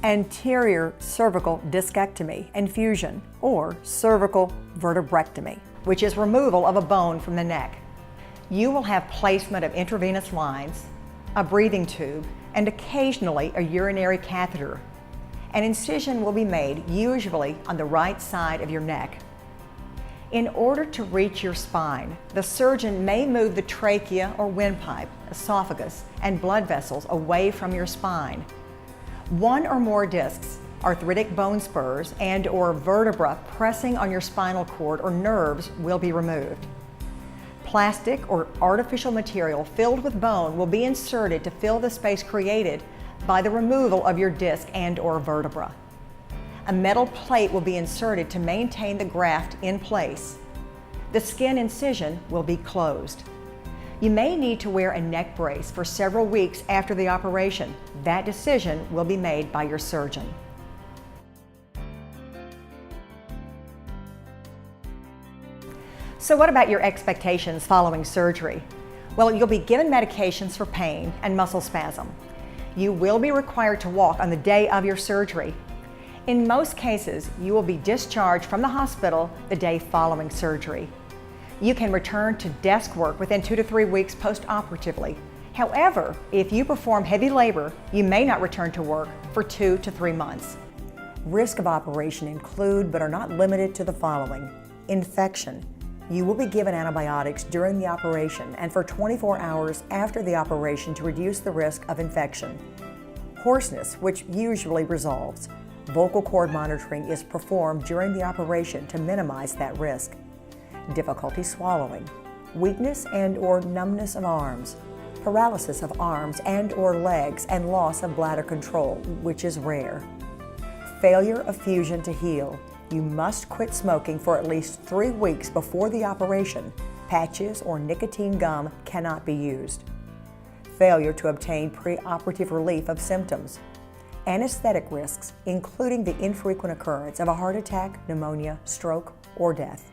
anterior cervical discectomy and fusion, or cervical vertebrectomy, which is removal of a bone from the neck. You will have placement of intravenous lines, a breathing tube, and occasionally a urinary catheter. An incision will be made usually on the right side of your neck. In order to reach your spine, the surgeon may move the trachea or windpipe, esophagus, and blood vessels away from your spine. One or more discs, arthritic bone spurs, and/or vertebra pressing on your spinal cord or nerves will be removed. Plastic or artificial material filled with bone will be inserted to fill the space created by the removal of your disc and/or vertebra. A metal plate will be inserted to maintain the graft in place. The skin incision will be closed. You may need to wear a neck brace for several weeks after the operation. That decision will be made by your surgeon. So what about your expectations following surgery? Well, you'll be given medications for pain and muscle spasm. You will be required to walk on the day of your surgery. In most cases, you will be discharged from the hospital the day following surgery. You can return to desk work within 2 to 3 weeks post-operatively. However, if you perform heavy labor, you may not return to work for 2 to 3 months. Risk of operation include, but are not limited to, the following: infection. You will be given antibiotics during the operation and for 24 hours after the operation to reduce the risk of infection. Hoarseness, which usually resolves. Vocal cord monitoring is performed during the operation to minimize that risk. Difficulty swallowing. Weakness and/or numbness of arms. Paralysis of arms and/or legs and loss of bladder control, which is rare. Failure of fusion to heal. You must quit smoking for at least 3 weeks before the operation. Patches or nicotine gum cannot be used. Failure to obtain preoperative relief of symptoms. Anesthetic risks, including the infrequent occurrence of a heart attack, pneumonia, stroke, or death.